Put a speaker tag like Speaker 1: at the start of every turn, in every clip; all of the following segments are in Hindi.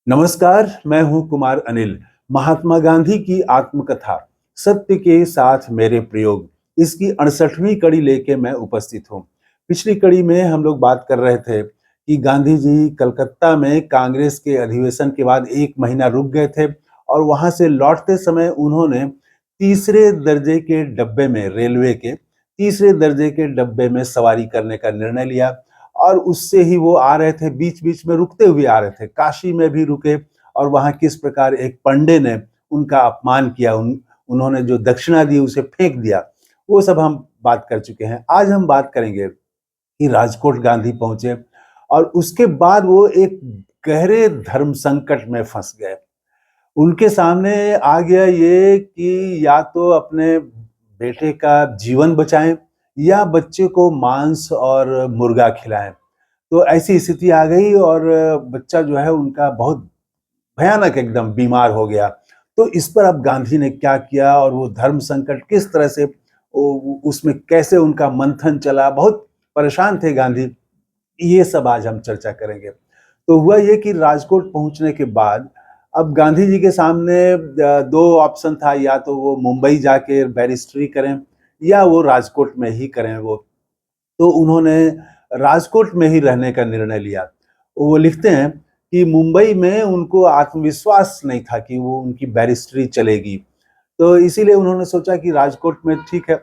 Speaker 1: नमस्कार, मैं हूं कुमार अनिल। महात्मा गांधी की आत्मकथा सत्य के साथ मेरे प्रयोग, इसकी 68वीं कड़ी लेके मैं उपस्थित हूं। पिछली कड़ी में हम लोग बात कर रहे थे कि गांधी जी कलकत्ता में कांग्रेस के अधिवेशन के बाद 1 महीना रुक गए थे और वहां से लौटते समय उन्होंने तीसरे दर्जे के डब्बे में, रेलवे के तीसरे दर्जे के डब्बे में सवारी करने का निर्णय लिया और उससे ही वो आ रहे थे, बीच-बीच में रुकते हुए आ रहे थे। काशी में भी रुके और वहाँ किस प्रकार एक पंडे ने उनका अपमान किया, उन्होंने जो दक्षिणा दी उसे फेंक दिया, वो सब हम बात कर चुके हैं। आज हम बात करेंगे कि राजकोट गांधी पहुंचे और उसके बाद वो एक गहरे धर्म संकट में फंस गए। उनके सामने आ गया ये कि या तो अपने बेटे का जीवन बचाएं या बच्चे को मांस और मुर्गा खिलाएं। तो ऐसी स्थिति आ गई और बच्चा जो है उनका बहुत भयानक एकदम बीमार हो गया। तो इस पर अब गांधी ने क्या किया और वो धर्म संकट किस तरह से उसमें कैसे उनका मंथन चला, बहुत परेशान थे गांधी। ये सब आज हम चर्चा करेंगे। तो हुआ ये कि राजकोट पहुंचने के बाद अब गांधी जी के सामने दो ऑप्शन था, या तो वो मुंबई जाके बैरिस्ट्री करें या वो राजकोट में ही करें वो। तो उन्होंने राजकोट में ही रहने का निर्णय लिया। वो लिखते हैं कि मुंबई में उनको आत्मविश्वास नहीं था कि वो उनकी बैरिस्ट्री चलेगी। तो इसीलिए उन्होंने सोचा कि राजकोट में ठीक है,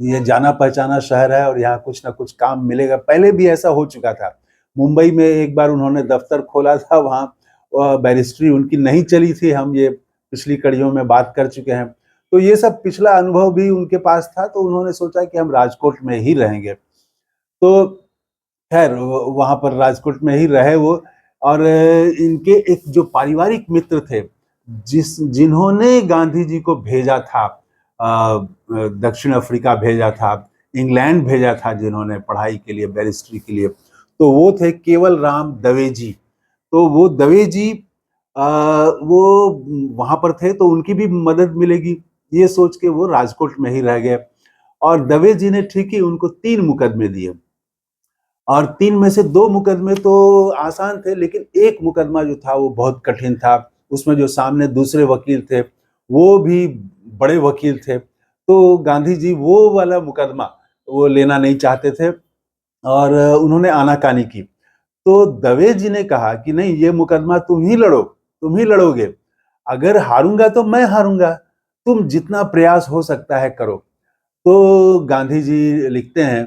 Speaker 1: ये जाना पहचाना शहर है और यहाँ कुछ ना कुछ काम मिलेगा। पहले भी ऐसा हो चुका था। मुंबई में एक बार उन्होंने दफ्तर खोला था, वहाँ बैरिस्ट्री उनकी नहीं चली थी। हम ये पिछली कड़ियों में बात कर चुके हैं। तो ये सब पिछला अनुभव भी उनके पास था, तो उन्होंने सोचा कि हम राजकोट में ही रहेंगे। तो खैर वहाँ पर राजकोट में ही रहे वो। और इनके एक जो पारिवारिक मित्र थे, जिन्होंने गांधी जी को भेजा था, दक्षिण अफ्रीका भेजा था, इंग्लैंड भेजा था, जिन्होंने पढ़ाई के लिए, बैरिस्ट्री के लिए, तो वो थे केवल राम दवे जी। तो वो दवे जी वो वहां पर थे तो उनकी भी मदद मिलेगी, ये सोच के वो राजकोट में ही रह गए। और दवे जी ने ठीक ही उनको 3 मुकदमे दिए और 3 में से 2 मुकदमे तो आसान थे, लेकिन एक मुकदमा जो था वो बहुत कठिन था। उसमें जो सामने दूसरे वकील थे, वो भी बड़े वकील थे। तो गांधी जी वो वाला मुकदमा वो लेना नहीं चाहते थे और उन्होंने आनाकानी की। तो दवे जी ने कहा कि नहीं, ये मुकदमा तुम ही लड़ो, तुम ही लड़ोगे। अगर हारूँगा तो मैं हारूँगा, तुम जितना प्रयास हो सकता है करो। तो गांधी जी लिखते हैं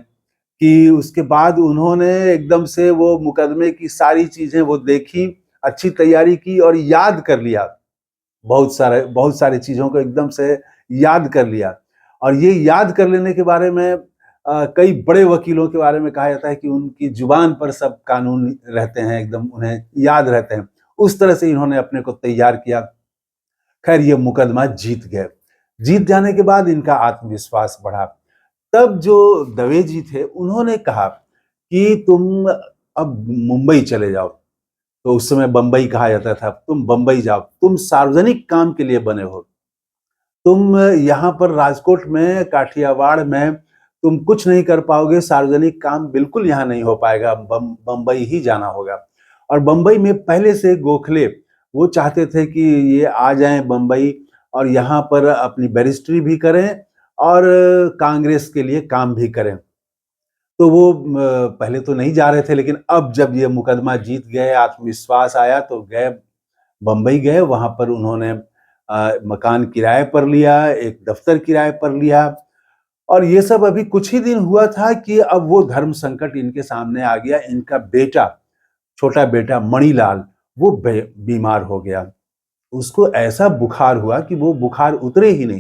Speaker 1: कि उसके बाद उन्होंने एकदम से वो मुकदमे की सारी चीजें वो देखी, अच्छी तैयारी की और याद कर लिया। बहुत सारी चीजों को एकदम से याद कर लिया। और ये याद कर लेने के बारे में कई बड़े वकीलों के बारे में कहा जाता है कि उनकी जुबान पर सब कानून रहते हैं, एकदम उन्हें याद रहते हैं। उस तरह से इन्होंने अपने को तैयार किया। खैर ये मुकदमा जीत गए। जीत जाने के बाद इनका आत्मविश्वास बढ़ा। तब जो दवे जी थे उन्होंने कहा कि तुम अब मुंबई चले जाओ। तो उस समय बंबई कहा जाता था, तुम बंबई जाओ, तुम सार्वजनिक काम के लिए बने हो। तुम यहाँ पर राजकोट में, काठियावाड़ में तुम कुछ नहीं कर पाओगे, सार्वजनिक काम बिल्कुल यहाँ नहीं हो पाएगा, बंबई ही जाना होगा। और बंबई में पहले से गोखले वो चाहते थे कि ये आ जाएं बंबई और यहाँ पर अपनी बैरिस्ट्री भी करें और कांग्रेस के लिए काम भी करें। तो वो पहले तो नहीं जा रहे थे, लेकिन अब जब ये मुकदमा जीत गए, आत्मविश्वास आया, तो गए, बंबई गए। वहां पर उन्होंने मकान किराए पर लिया, एक दफ्तर किराए पर लिया और ये सब अभी कुछ ही दिन हुआ था कि अब वो धर्म संकट इनके सामने आ गया। इनका बेटा, छोटा बेटा मणिलाल, वो बीमार हो गया। उसको ऐसा बुखार हुआ कि वो बुखार उतरे ही नहीं,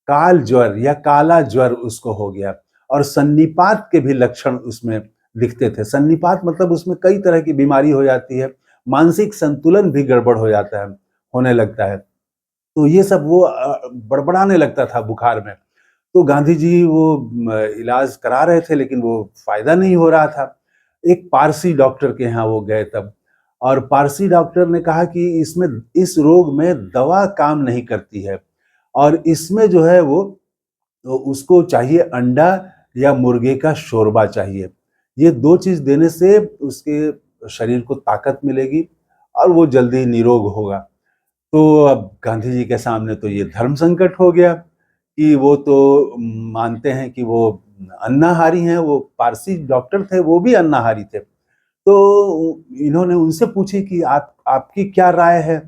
Speaker 1: काल ज्वर या काला ज्वर उसको हो गया और सन्निपात के भी लक्षण उसमें दिखते थे। सन्निपात मतलब उसमें कई तरह की बीमारी हो जाती है, मानसिक संतुलन भी गड़बड़ हो जाता है, होने लगता है। तो ये सब वो बड़बड़ाने लगता था बुखार में। तो गांधी जी वो इलाज करा रहे थे, लेकिन वो फायदा नहीं हो रहा था। एक पारसी डॉक्टर के यहाँ वो गए तब, और पारसी डॉक्टर ने कहा कि इसमें, इस रोग में दवा काम नहीं करती है और इसमें जो है वो, तो उसको चाहिए अंडा या मुर्गे का शोरबा चाहिए। ये 2 चीज़ देने से उसके शरीर को ताकत मिलेगी और वो जल्दी निरोग होगा। तो अब गांधी जी के सामने तो ये धर्म संकट हो गया कि वो तो मानते हैं कि वो अन्नाहारी हैं, वो पारसी डॉक्टर थे, वो भी अन्नाहारी थे। तो इन्होंने उनसे पूछी कि आप आपकी क्या राय है?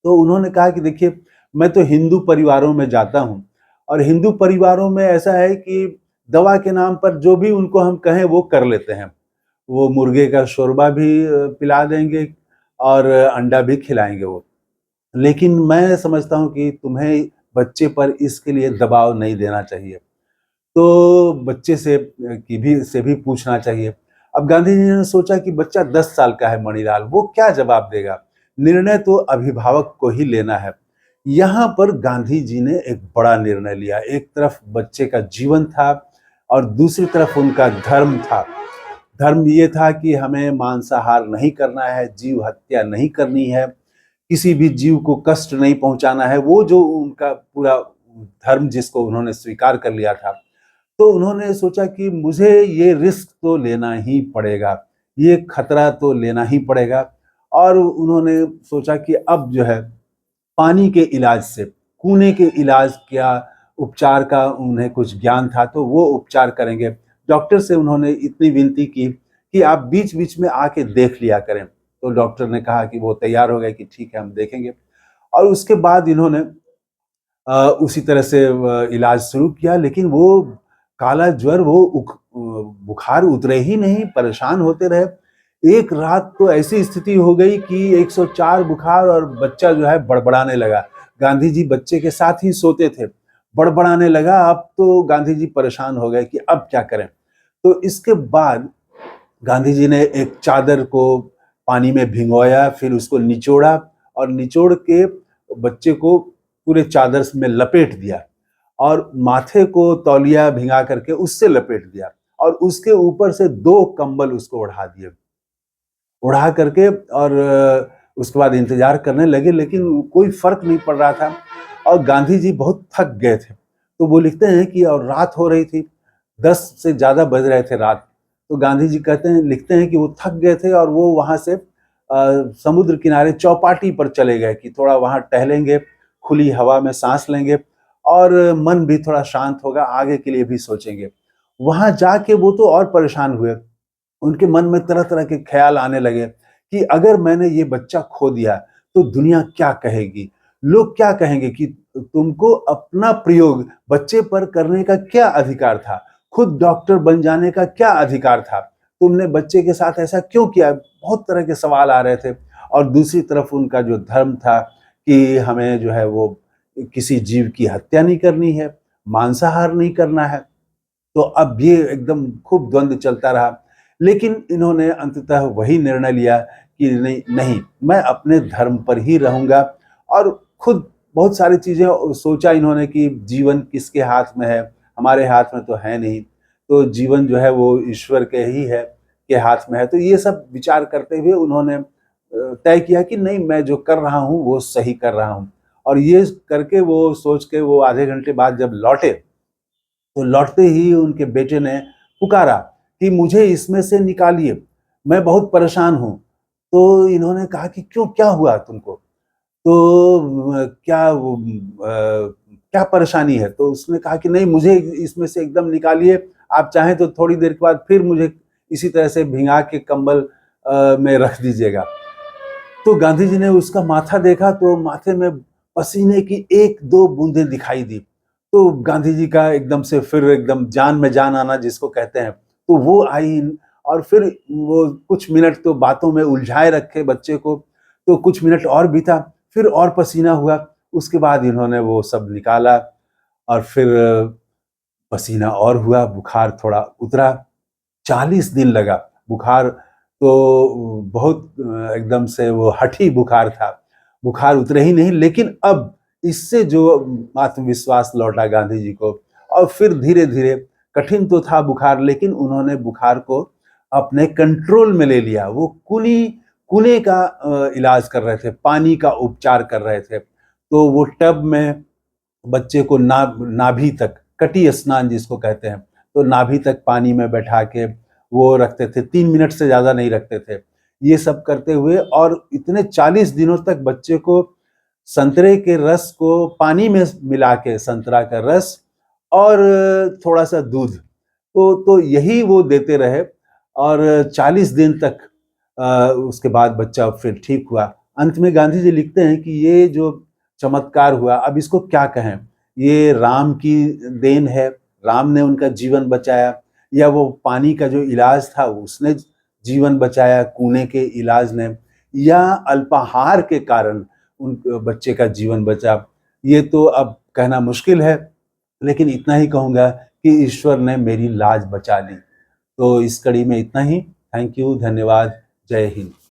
Speaker 1: तो उन्होंने कहा कि देखिए, मैं तो हिंदू परिवारों में जाता हूँ और हिंदू परिवारों में ऐसा है कि दवा के नाम पर जो भी उनको हम कहें वो कर लेते हैं। वो मुर्गे का शोरबा भी पिला देंगे और अंडा भी खिलाएँगे वो। लेकिन मैं समझता हूँ कि तुम्हें बच्चे पर इसके लिए दबाव नहीं देना चाहिए। तो बच्चे से भी पूछना चाहिए। अब गांधी जी ने सोचा कि बच्चा 10 साल का है मणिलाल, वो क्या जवाब देगा? निर्णय तो अभिभावक को ही लेना है। यहाँ पर गांधी जी ने एक बड़ा निर्णय लिया। एक तरफ बच्चे का जीवन था और दूसरी तरफ उनका धर्म था। धर्म ये था कि हमें मांसाहार नहीं करना है, जीव हत्या नहीं करनी है, किसी भी जीव को कष्ट नहीं पहुंचाना है। वो जो उनका पूरा धर्म जिसको उन्होंने स्वीकार कर लिया था, तो उन्होंने सोचा कि मुझे ये रिस्क तो लेना ही पड़ेगा, ये खतरा तो लेना ही पड़ेगा। और उन्होंने सोचा कि अब जो है पानी के इलाज से, कूने के इलाज क्या उपचार का उन्हें कुछ ज्ञान था, तो वो उपचार करेंगे। डॉक्टर से उन्होंने इतनी विनती की कि आप बीच-बीच में आके देख लिया करें। तो डॉक्टर ने कहा कि वो तैयार हो गए कि ठीक है, हम देखेंगे। और उसके बाद इन्होंने उसी तरह से इलाज शुरू किया, लेकिन वो काला ज्वर, वो बुखार उतरे ही नहीं, परेशान होते रहे। एक रात तो ऐसी स्थिति हो गई कि 104 बुखार और बच्चा जो है बड़बड़ाने लगा। गांधी जी बच्चे के साथ ही सोते थे, बड़बड़ाने लगा। अब तो गांधी जी परेशान हो गए कि अब क्या करें। तो इसके बाद गांधी जी ने एक चादर को पानी में भिगोया, फिर उसको निचोड़ा और निचोड़ के बच्चे को पूरे चादर में लपेट दिया और माथे को तौलिया भिंगा करके उससे लपेट दिया और उसके ऊपर से 2 कंबल उसको ओढ़ा दिए। ओढ़ा करके और उसके बाद इंतजार करने लगे, लेकिन कोई फर्क नहीं पड़ रहा था और गांधी जी बहुत थक गए थे। तो वो लिखते हैं कि और रात हो रही थी, 10 से ज़्यादा बज रहे थे रात। तो गांधी जी कहते हैं, लिखते हैं कि वो थक गए थे और वो वहाँ से समुद्र किनारे चौपाटी पर चले गए कि थोड़ा वहाँ टहलेंगे, खुली हवा में सांस लेंगे और मन भी थोड़ा शांत होगा, आगे के लिए भी सोचेंगे। वहाँ जाके वो तो और परेशान हुए। उनके मन में तरह-तरह के ख्याल आने लगे कि अगर मैंने ये बच्चा खो दिया तो दुनिया क्या कहेगी? लोग क्या कहेंगे कि तुमको अपना प्रयोग बच्चे पर करने का क्या अधिकार था? खुद डॉक्टर बन जाने का क्या अधिकार था? तुमने बच्चे के साथ ऐसा क्यों किया? बहुत तरह के सवाल आ रहे थे और दूसरी तरफ उनका जो धर्म था कि हमें जो है वो किसी जीव की हत्या नहीं करनी है, मांसाहार नहीं करना है। तो अब ये एकदम खूब द्वंद्व चलता रहा। लेकिन इन्होंने अंततः वही निर्णय लिया कि नहीं, नहीं, मैं अपने धर्म पर ही रहूँगा और खुद बहुत सारी चीज़ें सोचा इन्होंने कि जीवन किसके हाथ में है, हमारे हाथ में तो है नहीं। तो जीवन जो है वो ईश्वर के ही है, के हाथ में है। तो ये सब विचार करते हुए उन्होंने तय किया कि नहीं, मैं जो कर रहा हूँ वो सही कर रहा हूँ। और ये करके वो सोच के वो आधे घंटे बाद जब लौटे, तो लौटते ही उनके बेटे ने पुकारा कि मुझे इसमें से निकालिए, मैं बहुत परेशान हूँ। तो इन्होंने कहा कि क्यों, क्या हुआ तुमको? तो क्या परेशानी है? तो उसने कहा कि नहीं, मुझे इसमें से एकदम निकालिए, आप चाहें तो थोड़ी देर के बाद फिर मुझे इसी तरह से भिंगा के कंबल में रख दीजिएगा। तो गांधी जी ने उसका माथा देखा तो माथे में पसीने की 1-2 बूंदें दिखाई दी। तो गांधी जी का एकदम से फिर एकदम जान में जान आना जिसको कहते हैं, तो वो आई और फिर वो कुछ मिनट तो बातों में उलझाए रखे बच्चे को, तो कुछ मिनट और बीता, फिर और पसीना हुआ। उसके बाद इन्होंने वो सब निकाला और फिर पसीना और हुआ, बुखार थोड़ा उतरा। 40 दिन लगा। बुखार तो बहुत एकदम से वो हठी बुखार था। बुखार उतरे ही नहीं, लेकिन अब इससे जो आत्मविश्वास लौटा गांधी जी को और फिर धीरे-धीरे, कठिन तो था बुखार, लेकिन उन्होंने बुखार को अपने कंट्रोल में ले लिया। वो कूने का इलाज कर रहे थे, पानी का उपचार कर रहे थे। तो वो टब में बच्चे को नाभि तक, कटी स्नान जिसको कहते हैं, तो नाभि तक पानी में बैठा के वो रखते थे। 3 मिनट से ज़्यादा नहीं रखते थे। ये सब करते हुए, और इतने 40 दिनों तक बच्चे को संतरे के रस को पानी में मिला के, संतरा का रस और थोड़ा-सा दूध, तो यही वो देते रहे और 40 दिन तक उसके बाद बच्चा फिर ठीक हुआ। अंत में गांधी जी लिखते हैं कि ये जो चमत्कार हुआ, अब इसको क्या कहें? ये राम की देन है, राम ने उनका जीवन बचाया, या वो पानी का जो इलाज था उसने जीवन बचाया, कुएं के इलाज ने, या अल्पाहार के कारण उन बच्चे का जीवन बचा, ये तो अब कहना मुश्किल है। लेकिन इतना ही कहूँगा कि ईश्वर ने मेरी लाज बचा ली। तो इस कड़ी में इतना ही। थैंक यू, धन्यवाद, जय हिंद।